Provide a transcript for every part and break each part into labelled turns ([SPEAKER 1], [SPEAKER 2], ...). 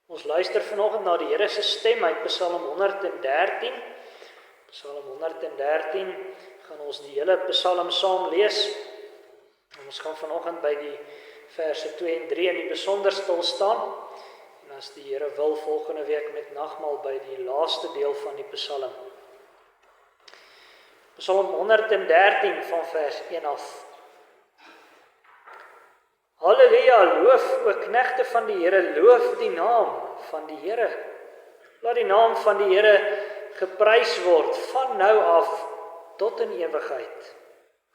[SPEAKER 1] Ons luister vanoggend na die Here se stem uit Psalm 113. Psalm 113 gaan ons die hele Psalm saam lees. En ons gaan vanoggend by die verse 2 en 3 in die besonder stil staan. En as die Here wil, volgende week met nagmaal by die laaste deel van die Psalm. Psalm 113 van vers 1 af. Halleluja, loof o knegte van die Here, loof die naam van die Here. Laat die naam van die Here geprys word van nou af tot in ewigheid.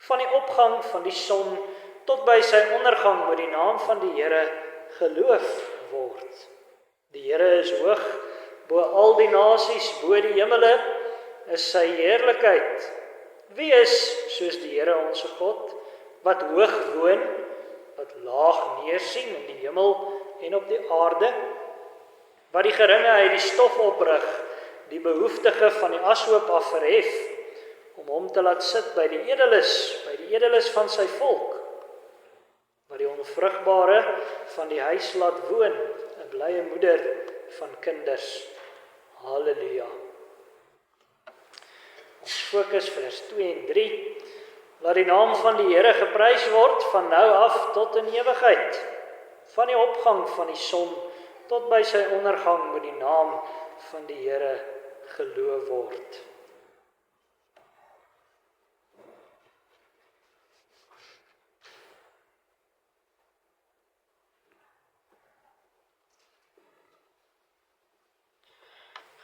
[SPEAKER 1] Van die opgang van die son tot by sy ondergang moet die naam van die Here geloof word. Die Here is hoog bo al die nasies, bo die hemele is sy heerlikheid. Wie is soos die Here onse God, wat hoog woon, wat laag neersien in die hemel en op die aarde, wat die geringe uit die stof oprig, die behoeftige van die ashoop af verhef, om hom te laat sit by die edeles van sy volk, wat die onvrugbare van die huis laat woon, 'n blye moeder van kinders. Halleluja. Ons fokus vers 2 en 3. Laat die naam van die Here geprys word van nou af tot in ewigheid. Van die opgang van die son tot by sy ondergang moet die naam van die Here geloof word.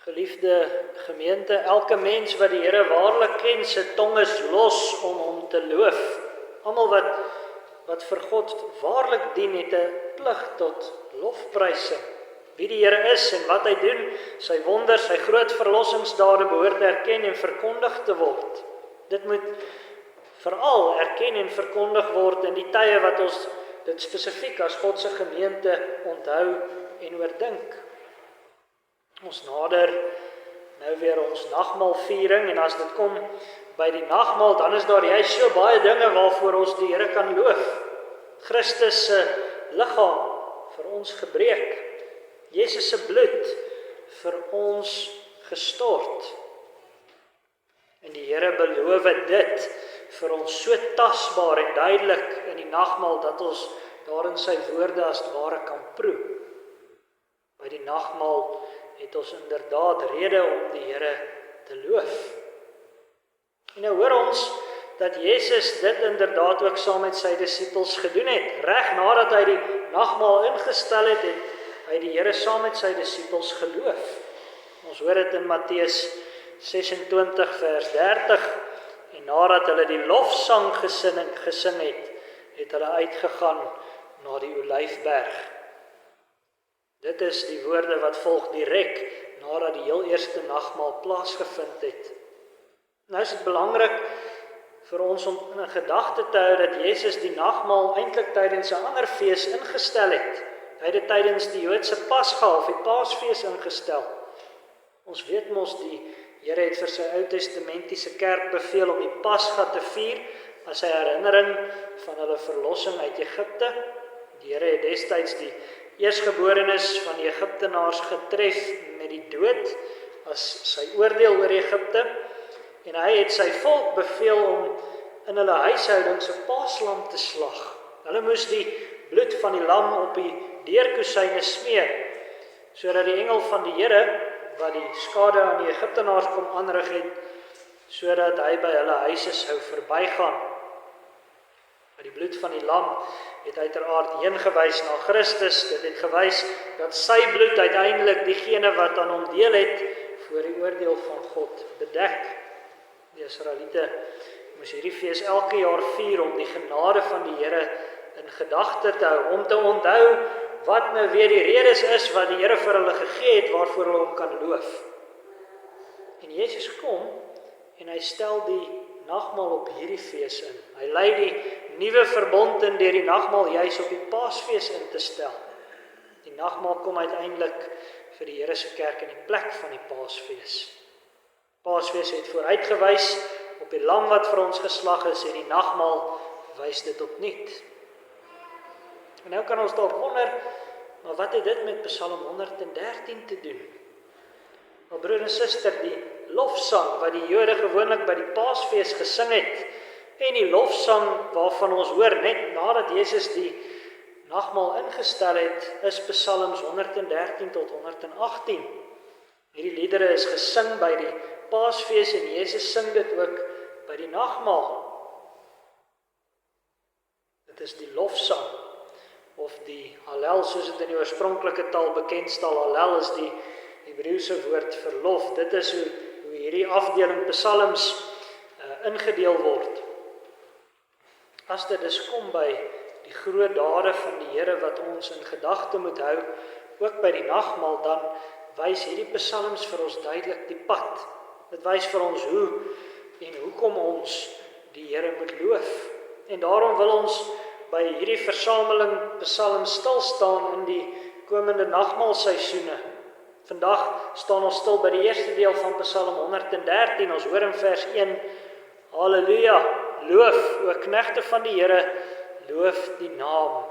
[SPEAKER 1] Geliefde gemeente, elke mens wat die Here waarlik ken, sy tong is los om hom te loof. Almal wat vir God waarlik dien, het 'n plig tot lofprysing. Wie die Here is en wat hy doen, sy wonders, sy groot verlossingsdade behoort erken en verkondig te word. Dit moet veral erken en verkondig word in die tye wat ons dit spesifiek as God se gemeente onthou en oordink. Ons nader nou weer ons nagmaalviering, en as dit kom by die nagmaal, dan is daar juist so baie dinge waarvoor ons die Here kan loof. Christus se liggaam vir ons gebreek, Jesus se bloed vir ons gestort. En die Here beloof dit vir ons so tasbaar en duidelik in die nagmaal, dat ons daarin sy woorde as ware kan proe. By die nagmaal het ons inderdaad rede om die Here te loof. En nou hoor ons dat Jesus dit inderdaad ook saam met sy disippels gedoen het. Reg nadat hy die nagmaal ingestel het, het hy die Here saam met sy disippels geloof. Ons hoor dit in Matteus 26 vers 30. En nadat hulle die lofsang gesing het, het hulle uitgegaan na die Olyfberg. Dit is die woorde wat volg direk nadat die heel eerste nagmaal plaasgevind het. Nou is dit belangrik vir ons om in gedagte te hou dat Jesus die nagmaal eintlik tydens 'n ander fees ingestel het. Hy het dit tydens die Joodse Pasga of die Paasfees ingestel. Ons weet mos die Here het vir sy Ou Testamentiese kerk beveel om die Pasga te vier as 'n herinnering van hulle verlossing uit Egipte. Die Here het destyds die eersgeborenes van die Egiptenaars getref met die dood as sy oordeel oor Egipte, en hy het sy volk beveel om in hulle huishoudings 'n paaslam te slag. Hulle moes die bloed van die lam op die deurkusyne smeer, sodat die engel van die Here wat die skade aan die Egiptenaars kom aanrig het, sodat hy by hulle huise sou verbygaan. Die bloed van die lam het uiteraard heen gewys na Christus. Dit het gewys dat sy bloed uiteindelik diegene wat aan hom deel het, voor die oordeel van God bedek. Die Israeliete moes hierdie fees elke jaar vier om die genade van die Here in gedagte te hou, om te onthou wat nou weer die redes is wat die Here vir hulle gegee het, waarvoor hulle hom kan loof. En Jesus kom en hy stel die nagmaal op hierdie fees in. Hy lei die nuwe verbond in deur die nagmaal juis op die Paasfees in te stel. Die nagmaal kom uiteindelik vir die Here se kerk in die plek van die Paasfees. Paasfees het vooruitgewys op die lam wat vir ons geslag is, en die nagmaal wys dit opnuut. En nou kan ons dalk wonder, Maar wat het dit met Psalm 113 te doen? Maar broer en suster, die lofsang wat die Jode gewoonlik by die Paasfees gesing het, en die lofsang waarvan ons hoor net nadat Jesus die nagmaal ingestel het, is Psalms 113 tot 118. Hierdie liedere is gesing by die Paasfees en Jesus sing dit ook by die nagmaal. Dit is die lofsang, of die Hallel, soos dit in die oorspronklike taal bekend staan. Hallel is die Hebreëse woord vir lof. Dit is hoe hierdie afdeling psalms ingedeel word. As dit dus kom by die groot dade van die Here wat ons in gedagte moet hou, ook by die nagmaal, dan wys hierdie psalms vir ons duidelik die pad. Dit wys vir ons hoe en hoekom ons die Here moet loof. En daarom wil ons by hierdie versameling psalms stil staan in die komende nagmaalseisoene. Vandag staan ons stil by die eerste deel van Psalm 113. Ons hoor in vers 1, Halleluja, loof, o knegte van die Here, loof die naam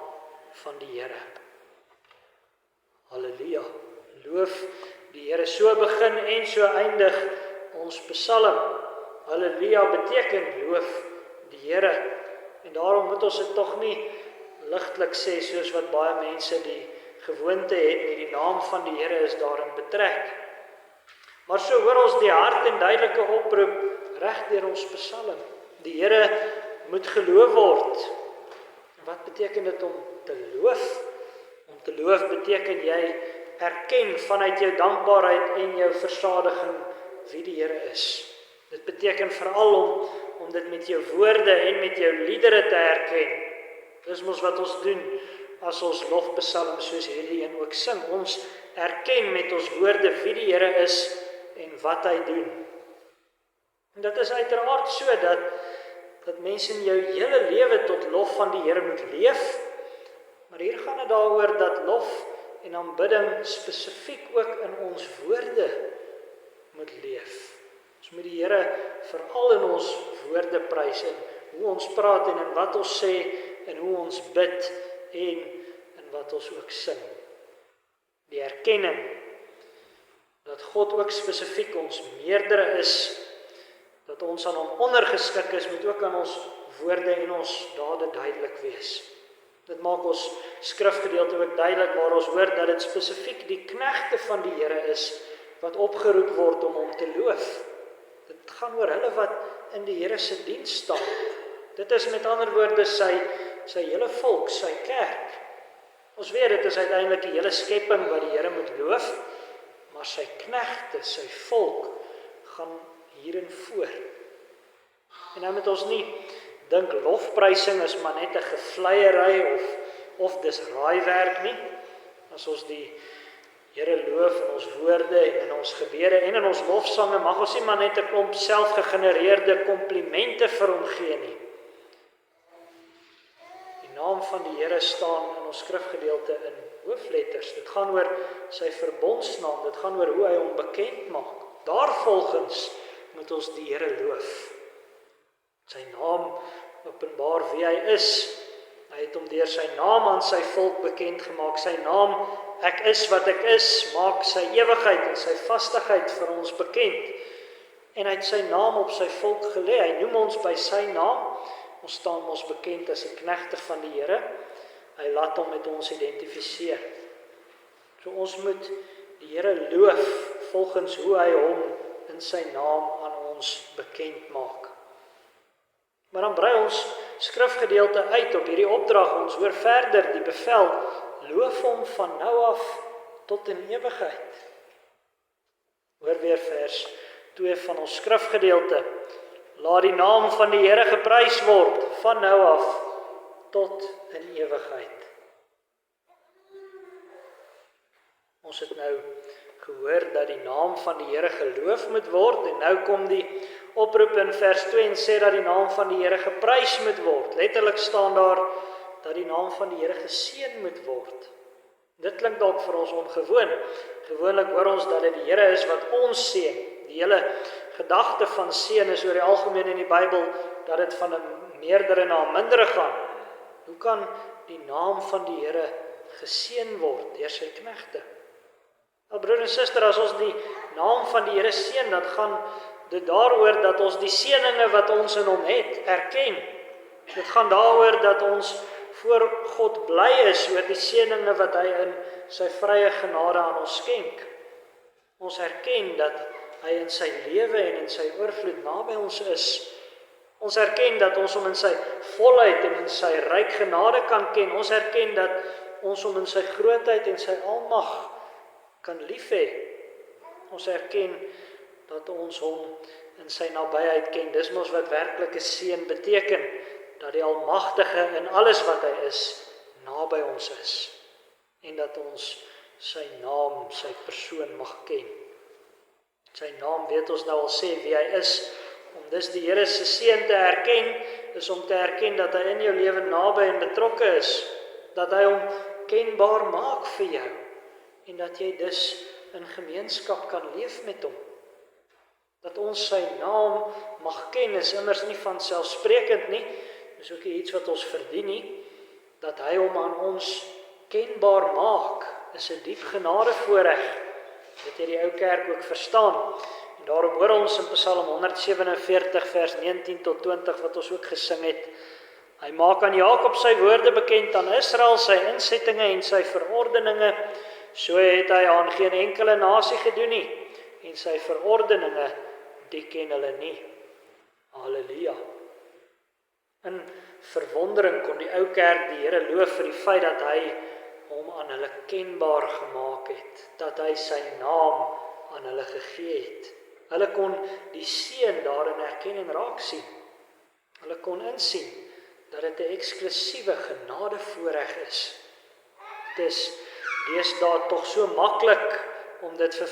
[SPEAKER 1] van die Here. Halleluja, loof die Here. So begin en so eindig ons psalm. Halleluja beteken loof die Here. En daarom moet ons dit tog nie ligtelik sê, soos wat baie mense die gewoonte het, nie, die naam van die Here is daarin betrek. Maar so hoor ons die hart en duidelike oproep reg deur ons psalm. Die Here moet geloof word. Wat beteken dit om te loof? Om te loof beteken jy erken vanuit jou dankbaarheid en jou versadiging wie die Here is. Dit beteken veral om dit met jou woorde en met jou liedere te erken. Dis mos wat ons doen as ons lofpsalms soos hierdie een ook sing. Ons erken met ons woorde wie die Here is en wat hy doen. En dit is uiteraard so dat mense in jou hele lewe tot lof van die Here moet leef. Maar hier gaan dit daaroor dat lof en aanbidding spesifiek ook in ons woorde moet leef. Ons moet die Here veral in ons woorde prys, in hoe ons praat en in wat ons sê, en hoe ons bid en in wat ons ook sing. Die erkenning dat God ook spesifiek ons meerdere is, dat ons aan hom ondergeskik is, moet ook aan ons woorde en ons dade duidelik wees. Dit maak ons skrifgedeelte ook duidelik waar ons hoor dat dit spesifiek die knegte van die Here is wat opgeroep word om hom te loof. Dit gaan oor hulle wat in die Here se diens staan. Dit is met ander woorde sy hele volk, sy kerk. Ons weet dit is uiteindelik die hele skepping wat die Here moet loof, maar sy knegte, sy volk gaan hierin voor. En nou moet ons nie dink lofprysing is maar net 'n gevleiery of dis raaiwerk nie. As ons die Here loof in ons woorde en in ons gebede en in ons lofsange, mag ons nie maar net 'n klomp selfgegenereerde komplimente vir hom gee nie. Die naam van die Here staan in ons skrifgedeelte in hoofletters. Dit gaan oor sy verbondsnaam, dit gaan oor hoe hy hom bekend maak. Daarvolgens moet ons die Here loof. Sy naam openbaar wie hy is. Hy het hom deur sy naam aan sy volk bekend gemaak. Sy naam, ek is wat ek is, maak sy ewigheid en sy vastigheid vir ons bekend. En hy het sy naam op sy volk gelê. Hy noem ons by sy naam. Ons staan ons bekend as die knegte van die Here. Hy laat hom met ons identifiseer. So ons moet die Here loof volgens hoe hy hom in sy naam aan ons bekend maak. Maar dan brei ons skrifgedeelte uit op hierdie opdrag. Ons hoor verder die bevel, loof hom van nou af tot in ewigheid. Hoor weer vers 2 van ons skrifgedeelte. Laat die naam van die Here geprys word van nou af tot in ewigheid. Ons het nou gehoor dat die naam van die Here geloof moet word en nou kom die oproep in vers 2 en sê dat die naam van die Here geprys moet word. Letterlik staan daar dat die naam van die Here geseën moet word. Dit klink dalk vir ons ongewoon. Gewoonlik hoor ons dat dit die Here is wat ons seën. Die hele gedagte van seën is oor die algemeen in die Bybel dat dit van 'n meerdere na 'n mindere gaan. Hoe kan die naam van die Here geseën word deur sy knegte. Nou broer en suster, as ons die naam van die Here seën, dan gaan dit daaroor dat ons die seëninge wat ons in hom het, erken. Dit gaan daaroor dat ons voor God bly is oor die seëninge wat hy in sy vrye genade aan ons skenk. Ons erken dat hy in sy lewe en in sy oorvloed naby ons is. Ons erken dat ons hom in sy volheid en in sy ryk genade kan ken. Ons erken dat ons hom in sy grootheid en sy almag kan lief hê. Ons erken dat ons hom in sy nabyheid ken. Dis mos wat werklike seën beteken, dat die Almagtige in alles wat hy is, naby ons is. En dat ons sy naam, sy persoon mag ken. Sy naam weet ons nou al sê wie hy is. Om dus die Here se seën te erken, is om te erken dat hy in jou lewe naby en betrokke is. Dat hy hom kenbaar maak vir jou. En dat jy dus in gemeenskap kan leef met hom. Dat ons sy naam mag ken, is immers nie vanselfsprekend nie. Dis ook iets wat ons verdien nie. Dat hy hom aan ons kenbaar maak, is 'n diep genadevoorreg. Dit het die ou kerk ook verstaan. En daarom hoor ons in Psalm 147 vers 19 tot 20 wat ons ook gesing het. Hy maak aan Jakob sy woorde bekend, aan Israel sy insettinge en sy verordeninge. So het hy aan geen enkele nasie gedoen nie, en sy verordeninge, die ken hulle nie. Halleluja. In verwondering kon die ou kerk die Here loof vir die feit dat hy hom aan hulle kenbaar gemaak het, dat hy sy naam aan hulle gegee het. Hulle kon die seën daarin erken en raak sien. Hulle kon insien dat dit 'n eksklusiewe genadevoorreg is. Dit is deesdae tog so maklik om dit vir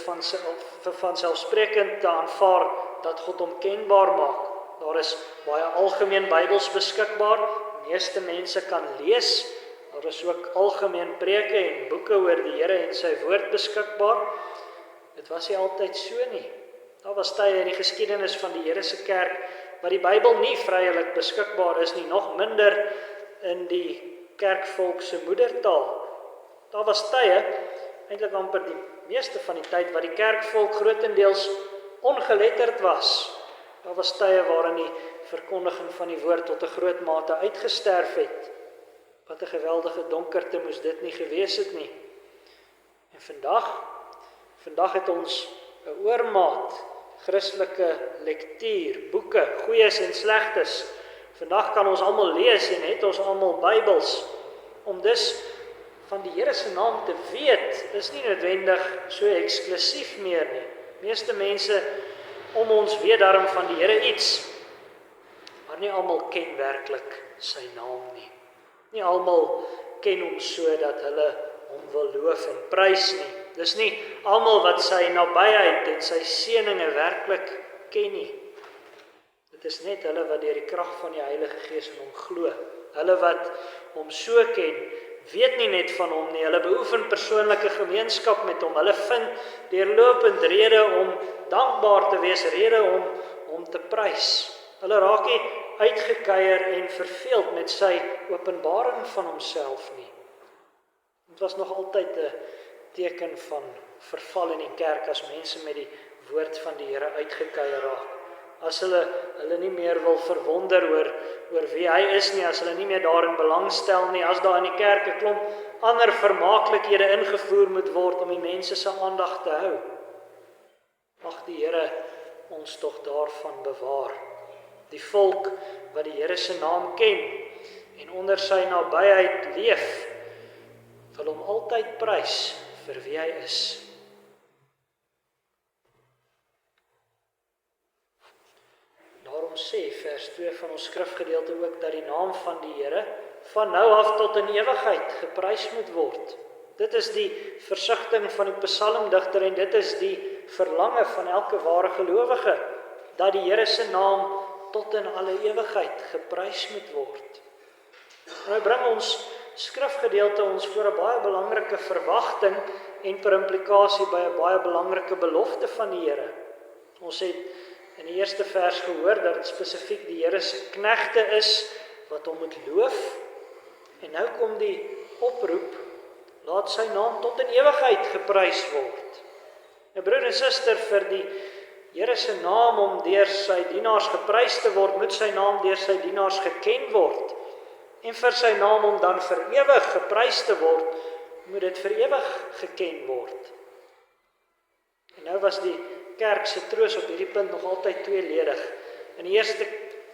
[SPEAKER 1] vanselfsprekend te aanvaar dat God hom kenbaar maak. Daar is baie algemeen Bybels beskikbaar, die meeste mense kan lees. Daar is ook algemeen preke en boeke oor die Here en sy woord beskikbaar. Dit was nie altyd so nie. Daar was tye in die geskiedenis van die Here se kerk waar die Bybel nie vrylik beskikbaar is nie, nog minder in die kerkvolk se moedertaal. Daar was tye, eintlik amper die meeste van die tyd, waar die kerkvolk grootendeels ongeletterd was. Daar was tye waarin die verkondiging van die woord tot 'n groot mate uitgesterf het. Wat 'n geweldige donkerte moes dit nie gewees het nie. En vandag het ons 'n oormaat Christelike lektuur, boeke, goeies en slegtes. Vandag kan ons almal lees en het ons almal Bybels. Om dus van die Here se naam te weet, is nie noodwendig so eksklusief meer nie. Meeste mense om ons weet daarom van die Here iets, maar nie almal ken werklik sy naam nie. Nie almal ken hom so dat hulle hom wil loof en prys nie. Dis nie almal wat sy nabyheid en sy seëninge werklik ken nie. Dit is net hulle wat deur die krag van die Heilige Gees in hom glo. Hulle wat hom so ken, weet nie net van hom nie, hulle beoefen persoonlike gemeenskap met hom. Hulle vind deurlopend rede om dankbaar te wees, rede om hom te prys. Hulle raak nie uitgekuier en verveeld met sy openbaring van homself nie. Dit was nog altyd 'n teken van verval in die kerk as mense met die woord van die Here uitgekuier raak. As hulle nie meer wil verwonder oor wie hy is nie, as hulle nie meer daarin belangstel nie, as daar in die kerk 'n klomp ander vermaaklikhede ingevoer moet word om die mense se aandag te hou. Mag die Here ons tog daarvan bewaar. Die volk wat die Here se naam ken en onder sy nabyheid leef, wil hom altyd prys vir wie hy is. Daarom sê vers 2 van ons skrifgedeelte ook dat die naam van die Here van nou af tot in ewigheid geprys moet word. Dit is die versigtiging van die psalmdigter en dit is die verlange van elke ware gelowige, dat die Here se naam tot in alle ewigheid geprys moet word. Nou bring ons skrifgedeelte ons voor 'n baie belangrike verwagting en per implikasie by 'n baie belangrike belofte van die Here. Ons het in die eerste vers gehoor dat dit spesifiek die Here se knegte is wat hom moet loof. En nou kom die oproep laat sy naam tot in ewigheid geprys word. Nou broer en suster, vir die Here se naam om deur sy dienaars geprys te word, moet sy naam deur sy dienaars geken word. En vir sy naam om dan vir ewig geprys te word, moet dit vir ewig geken word. En nou was die kerk se troos op hierdie punt nog altyd tweeledig. In die eerste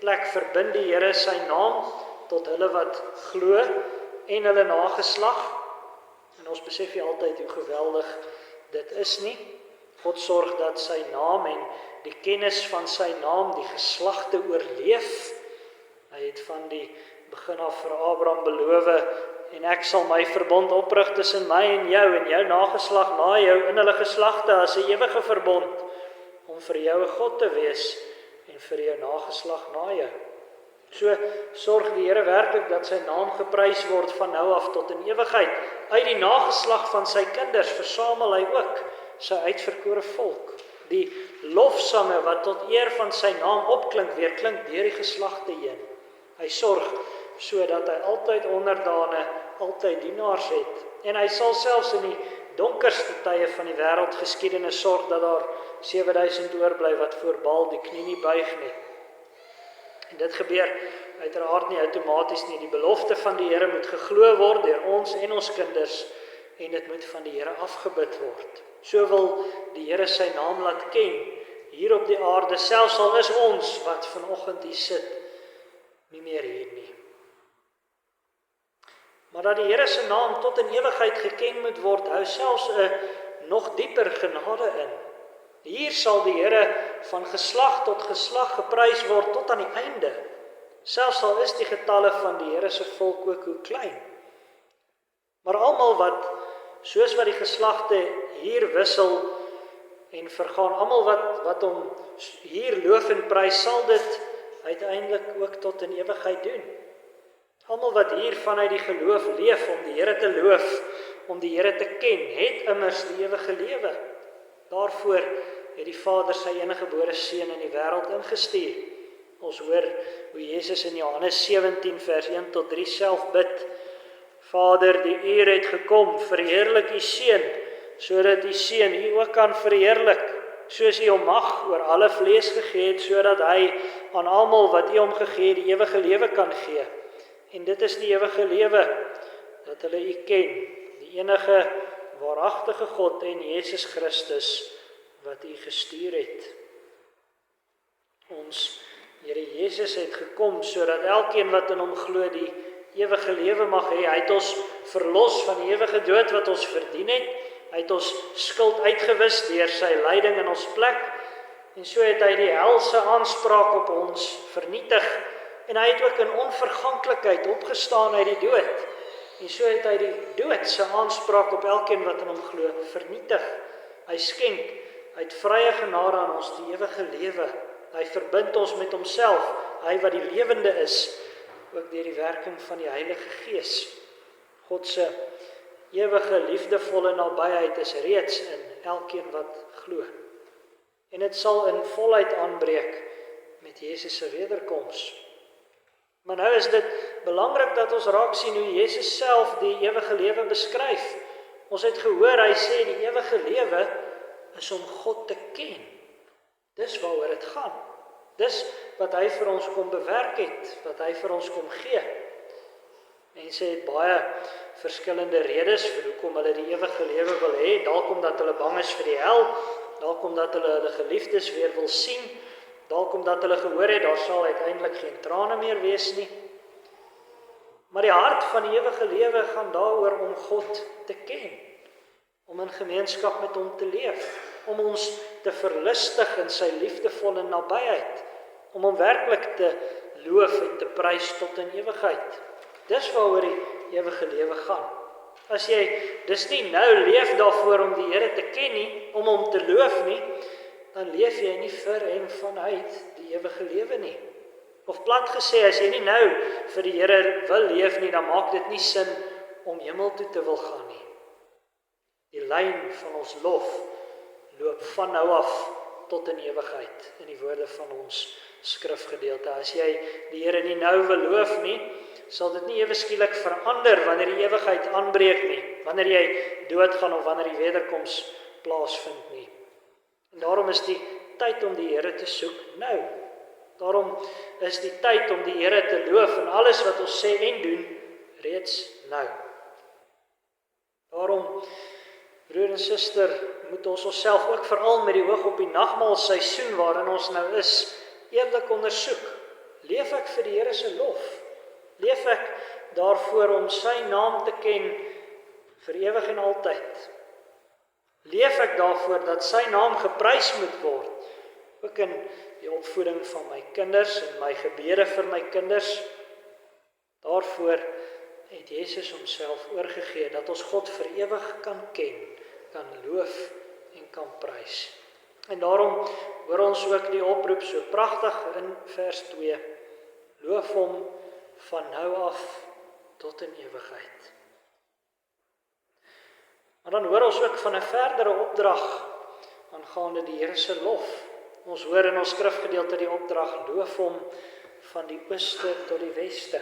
[SPEAKER 1] plek verbind die Here sy naam tot hulle wat glo en hulle nageslag. En ons besef nie altyd hoe geweldig dit is nie. God sorg dat sy naam en die kennis van sy naam die geslagte oorleef. Hy het van die begin af vir Abraham beloof, en ek sal my verbond oprig tussen my en jou nageslag na jou in hulle geslagte as 'n ewige verbond, om vir jou 'n God te wees en vir jou nageslag na jou. So sorg die Here werklik dat sy naam geprys word van nou af tot in ewigheid. Uit die nageslag van sy kinders versamel hy ook sy uitverkore volk. Die lofsange wat tot eer van sy naam opklink, weer klink deur die geslagte heen. Hy sorg sodat hy altyd onderdane, altyd dienaars het. En hy sal selfs in die donkerste tye van die wêreldgeskiedenis sorg dat daar 7000 oorbly wat voor Baal die knie nie buig nie. En dit gebeur uiteraard nie outomaties nie. Die belofte van die Here moet geglo word deur ons en ons kinders, en dit moet van die Here afgebid word. So wil die Here sy naam laat ken hier op die aarde, selfs al is ons wat vanoggend hier sit nie meer hier nie. Maar dat die Here se naam tot in ewigheid geken moet word, hou selfs 'n nog dieper genade in. Hier sal die Here van geslag tot geslag geprys word tot aan die einde. Selfs al is die getalle van die Here se volk ook hoe klein. Maar almal wat, soos wat die geslagte hier wissel en vergaan, almal wat hom hier loof en prys, sal dit uiteindelik ook tot in ewigheid doen. Almal wat hier vanuit die geloof leef om die Here te loof, om die Here te ken, het immers die ewige lewe. Daarvoor het die Vader sy eniggebore seun in die wêreld ingestuur. Ons hoor hoe Jesus in Johannes 17 vers 1 tot 3 self bid: Vader, die uur het gekom, verheerlik u seun, sodat u seun u ook kan verheerlik, soos u hom mag oor alle vlees gegee het, sodat hy aan almal wat u hom gegee het, die ewige lewe kan gee. En dit is die ewige lewe, dat hulle u ken, die enige waaragtige God en Jesus Christus wat u gestuur het. Ons Here Jesus het gekom sodat elkeen wat in hom glo die ewige lewe mag hê. Hy het ons verlos van die ewige dood wat ons verdien het. Hy het ons skuld uitgewis deur sy lyding in ons plek. En so het hy die hel se aanspraak op ons vernietig. En hy het ook in onverganklikheid opgestaan uit die dood. En so het hy die dood se aanspraak op elkeen wat in hom glo vernietig. Hy skenk uit vrye genade aan ons die ewige lewe. Hy verbind ons met homself, hy wat die lewende is, ook deur die werking van die Heilige Gees. God se ewige liefdevolle nabyheid is reeds in elkeen wat glo. En dit sal in volheid aanbreek met Jesus se wederkoms. Maar nou is dit belangrik dat ons raak sien hoe Jesus self die ewige lewe beskryf. Ons het gehoor, hy sê die ewige lewe is om God te ken. Dis waaroor dit gaan. Dis wat hy vir ons kom bewerk het, wat hy vir ons kom gee. Mense het baie verskillende redes vir hoekom hulle die ewige lewe wil hê. Dalk omdat hulle bang is vir die hel, dalk omdat hulle hulle geliefdes weer wil sien, dalk omdat hulle gehoor het, daar sal uiteindelik geen trane meer wees nie. Maar die hart van die ewige lewe gaan daaroor om God te ken, om in gemeenskap met hom te leef, om ons te verlustig in sy liefdevolle nabyheid, om hom werklik te loof en te prys tot in ewigheid. Dis waaroor die ewige lewe gaan. As jy dus nie nou leef daarvoor om die Here te ken nie, om hom te loof nie, dan leef jy nie vir en vanuit die ewige lewe nie. Of plat gesê, as jy nie nou vir die Here wil leef nie, dan maak dit nie sin om hemel toe te wil gaan nie. Die lyn van ons lof loop van nou af tot in ewigheid, in die woorde van ons skrifgedeelte. As jy die Here nie nou wil loof nie, sal dit nie ewe skielik verander wanneer die ewigheid aanbreek nie, wanneer jy doodgaan of wanneer die wederkoms plaasvind nie. En daarom is die tyd om die Here te soek nou. Daarom is die tyd om die Here te loof in alles wat ons sê en doen reeds nou. Daarom, broer en suster, moet ons onsself ook veral met die oog op die nagmaalseisoen waarin ons nou is, eerlik ondersoek. Leef ek vir die Here se lof? Leef ek daarvoor om sy naam te ken vir ewig en altyd? Leef ek daarvoor dat sy naam geprys moet word, ook in die opvoeding van my kinders en my gebede vir my kinders? Daarvoor het Jesus homself oorgegee, dat ons God vir ewig kan ken, kan loof en kan prys. En daarom hoor ons ook die oproep so pragtig in vers 2. Loof hom van nou af tot in ewigheid. Maar dan hoor ons ook van 'n verdere opdrag aangaande die Here se lof. Ons hoor in ons skrifgedeelte die opdrag, loof hom van die ooste tot die weste.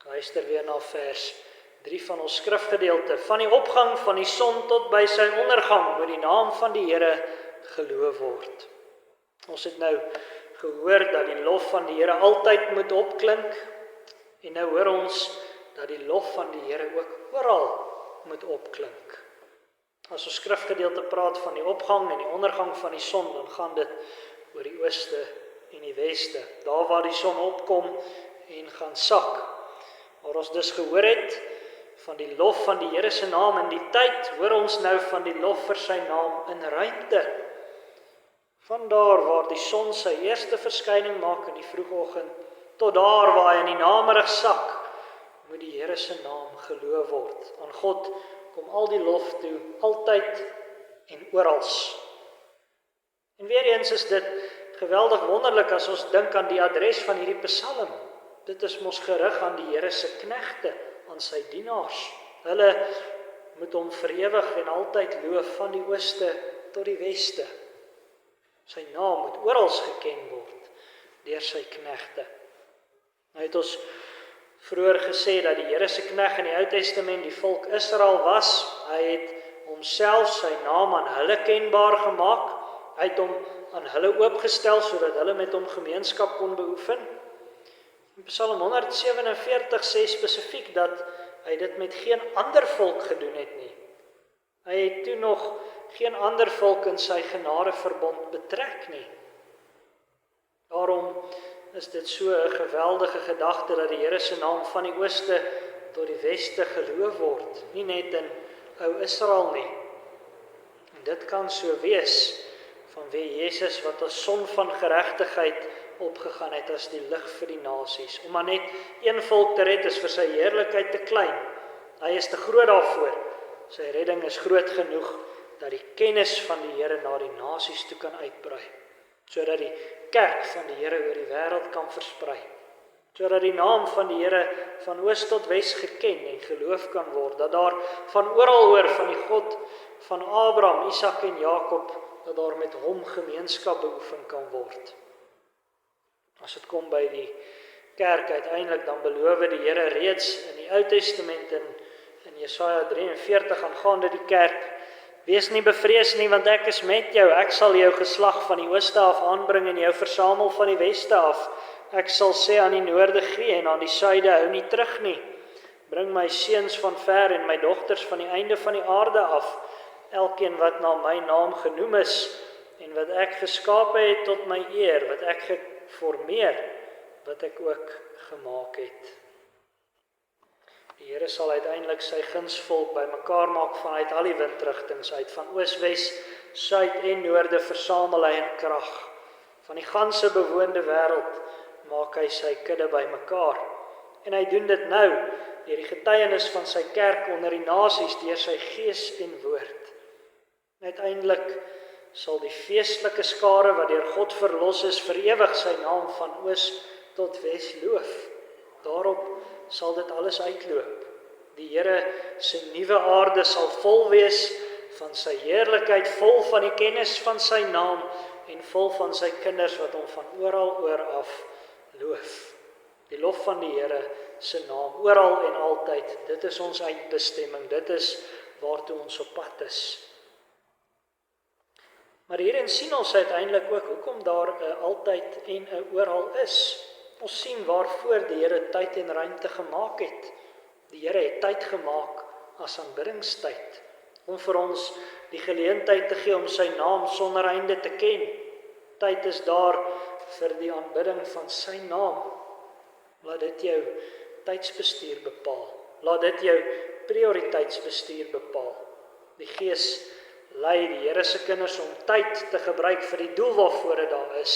[SPEAKER 1] Luister weer na vers 3 van ons skrifgedeelte. Van die opgang van die son tot by sy ondergang, moet die naam van die Here geloof word. Ons het nou gehoor dat die lof van die Here altyd moet opklink, en nou hoor ons dat die lof van die Here ook oral moet opklink. As ons skrifgedeelte praat van die opgang en die ondergang van die son, dan gaan dit oor die ooste en die weste, daar waar die son opkom en gaan sak. Waar ons dus gehoor het van die lof van die Here se naam in die tyd, hoor ons nou van die lof vir sy naam in ruimte. Van daar waar die son sy eerste verskyning maak in die vroegoggend, tot daar waar hy in die namerig sak, moet die Here se naam geloof word. Aan God kom al die lof toe, altyd en orals. En weer eens is dit geweldig wonderlik as ons dink aan die adres van hierdie psalm. Dit is mos gerig aan die Here se knegte, aan sy dienaars. Hulle moet hom vir ewig en altyd loof van die ooste tot die weste. Sy naam moet oral geken word deur sy knegte. Nou het ons vroeër gesê dat die Here se knegt in die Ou Testament die volk Israel was. Hy het homself, sy naam aan hulle kenbaar gemaak. Hy het hom aan hulle oopgestel sodat hulle met hom gemeenskap kon beoefen. In Psalm 147 sê spesifiek dat hy dit met geen ander volk gedoen het nie. Hy het toe nog geen ander volk in sy genadeverbond betrek nie. Daarom is dit so 'n geweldige gedagte dat die Here se naam van die ooste tot die weste geloof word, nie net in ou Israel nie. En dit kan so wees vanweë Jesus wat as son van geregtigheid opgegaan het as die lig vir die nasies. Om maar net een volk te red is vir sy heerlikheid te klein. Hy is te groot daarvoor. Sy redding is groot genoeg dat die kennis van die Here na die nasies toe kan uitbrei, sodat die kerk van die Here oor die wêreld kan versprei, sodat die naam van die Here van oos tot wes geken en geloof kan word, dat daar van oral oor van die God van Abraham, Isak en Jakob, dat daar met hom gemeenskap beoefen kan word. As dit kom by die kerk uiteindelik, dan beloof die Here reeds in die Ou Testament in Jesaja 43 aangaande die kerk, wees nie bevrees nie, want ek is met jou, ek sal jou geslag van die ooste af aanbring en jou versamel van die weste af. Ek sal sê aan die noorde gee en aan die suide hou nie terug nie. Bring my seuns van ver en my dogters van die einde van die aarde af, elkeen wat na my naam genoem is en wat ek geskape het tot my eer, wat ek geformeer, wat ek ook gemaak het. Die Here sal uiteindelik sy gunsvolk bymekaar maak vanuit al die windrigtings uit, van oos, wes, suid en noorde versamel hy in krag. Van die ganse bewoonde wêreld maak hy sy kudde bymekaar. En hy doen dit nou deur die getuienis van sy kerk onder die nasies, deur sy gees en woord. En uiteindelik sal die feestelike skare wat deur God verlos is vir ewig sy naam van oos tot wes loof. Daarop sal dit alles uitloop. Die Here se nuwe aarde sal vol wees van sy heerlikheid, vol van die kennis van sy naam en vol van sy kinders wat hom van oral oor af loof. Die lof van die Here se naam, oral en altyd, dit is ons eindbestemming, dit is waartoe ons op pad is. Maar hierin sien ons uiteindelik ook hoekom daar 'n altyd en 'n oral is. Ons sien waarvoor die Here tyd en ruimte gemaak het. Die Here het tyd gemaak as aanbiddingstyd, om vir ons die geleentheid te gee om sy naam sonder einde te ken. Tyd is daar vir die aanbidding van sy naam. Laat dit jou tydsbestuur bepaal. Laat dit jou prioriteitsbestuur bepaal. Die Gees lei die Here se kinders om tyd te gebruik vir die doel waarvoor dit daar is,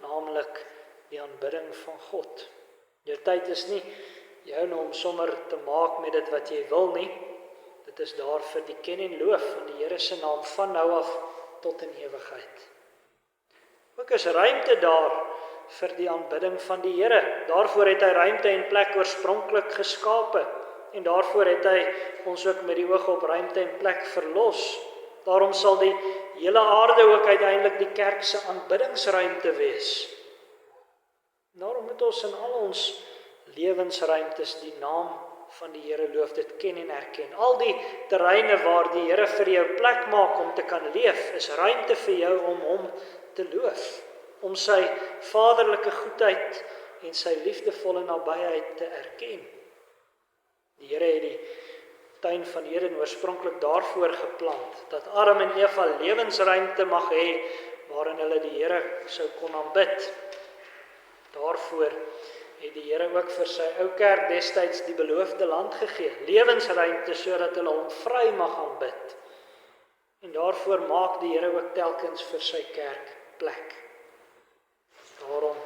[SPEAKER 1] naamlik die aanbidding van God. Jou tyd is nie joune om sommer te maak met dit wat jy wil nie. Dit is daar vir die ken en loof van die Here se naam van nou af tot in ewigheid. Ook is ruimte daar vir die aanbidding van die Here. Daarvoor het hy ruimte en plek oorspronklik geskape. En daarvoor het hy ons ook met die oog op ruimte en plek verlos. Daarom sal die hele aarde ook uiteindelik die kerk se aanbiddingsruimte wees. Daarom moet ons in al ons lewensruimtes die naam van die Here loof, dit ken en erken. Al die terreine waar die Here vir jou plek maak om te kan leef, is ruimte vir jou om hom te loof, om sy vaderlike goedheid en sy liefdevolle nabyheid te erken. Die Here het die tuin van Eden oorspronklik daarvoor geplant, dat Adam en Eva lewensruimte mag hê, waarin hulle die Here sou kon aanbid. Daarvoor het die Here ook vir sy ou kerk destyds die beloofde land gegee, lewensruimte sodat hulle hom vry mag aanbid. En daarvoor maak die Here ook telkens vir sy kerk plek. Daarom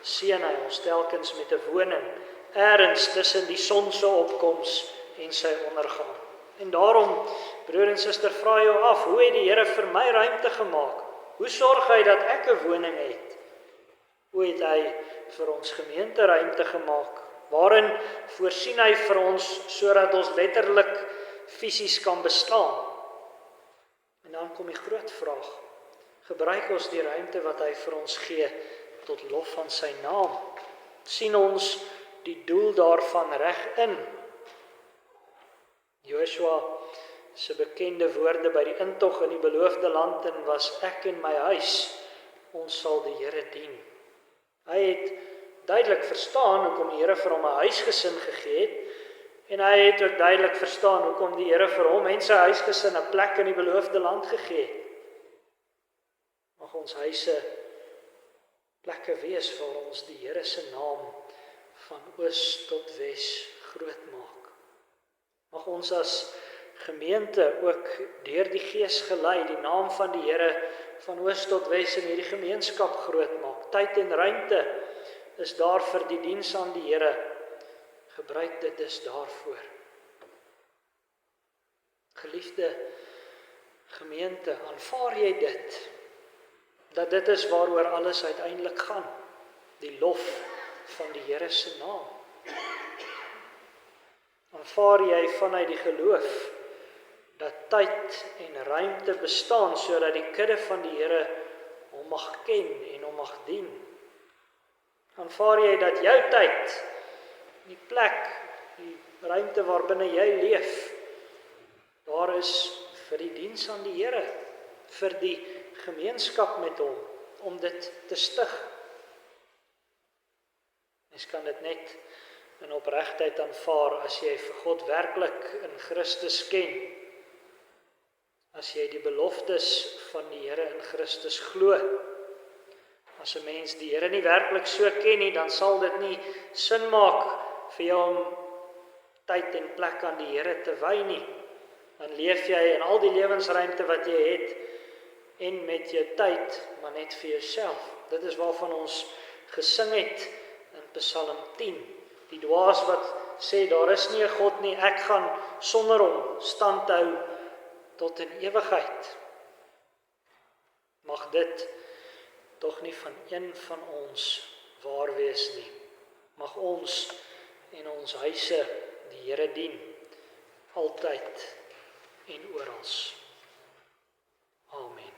[SPEAKER 1] seën hy ons telkens met 'n woning, ergens tussen die son se opkoms en sy ondergang. En daarom, broer en suster, vra jou af, hoe het die Here vir my ruimte gemaak? Hoe sorg hy dat ek 'n woning het? Hoe het hy vir ons gemeente ruimte gemaak? Waarin voorsien hy vir ons sodat ons letterlik fisies kan bestaan? En dan kom die groot vraag, gebruik ons die ruimte wat hy vir ons gee tot lof van sy naam? Sien ons die doel daarvan reg in? Joshua se bekende woorde by die intog in die beloofde land en was ek en my huis, ons sal die Here dien. Hy het duidelik verstaan hoekom die Here vir hom 'n huisgesin gegee het, en hy het ook duidelik verstaan hoekom die Here vir hom en sy huisgesin 'n plek in die beloofde land gegee het. Mag ons huise plekke wees waar ons die Here se naam van oos tot wes groot maak. Mag ons as gemeente ook deur die Gees gelei die naam van die Here van oos tot wes in hierdie gemeenskap groot maak. Tyd en ruimte is daar vir die diens aan die Here. Gebruik dit dus daarvoor. Geliefde gemeente, aanvaar jy dit? Dat dit is waaroor alles uiteindelik gaan. Die lof van die Here se naam. Aanvaar jy vanuit die geloof dat tyd en ruimte bestaan sodat die kudde van die Here hom mag ken en hom mag dien? Aanvaar jy dat jou tyd, die plek, die ruimte waarbinne jy leef, daar is vir die diens aan die Here, vir die gemeenskap met hom, om dit te stig? Mens kan dit net in opregtheid aanvaar as jy vir God werklik in Christus ken, as jy die beloftes van die Here in Christus glo. As 'n mens die Here nie werklik so ken nie, dan sal dit nie sin maak vir jou om tyd en plek aan die Here te wy nie. Dan leef jy in al die lewensruimte wat jy het en met jou tyd, maar net vir jouself. Dit is waarvan ons gesing het in Psalm 10. Die dwaas wat sê, daar is nie 'n God nie, ek gaan sonder hom stand hou tot in ewigheid. Mag dit tog nie van een van ons waar wees nie. Mag ons en ons huise die Here dien, altyd en oral. Amen.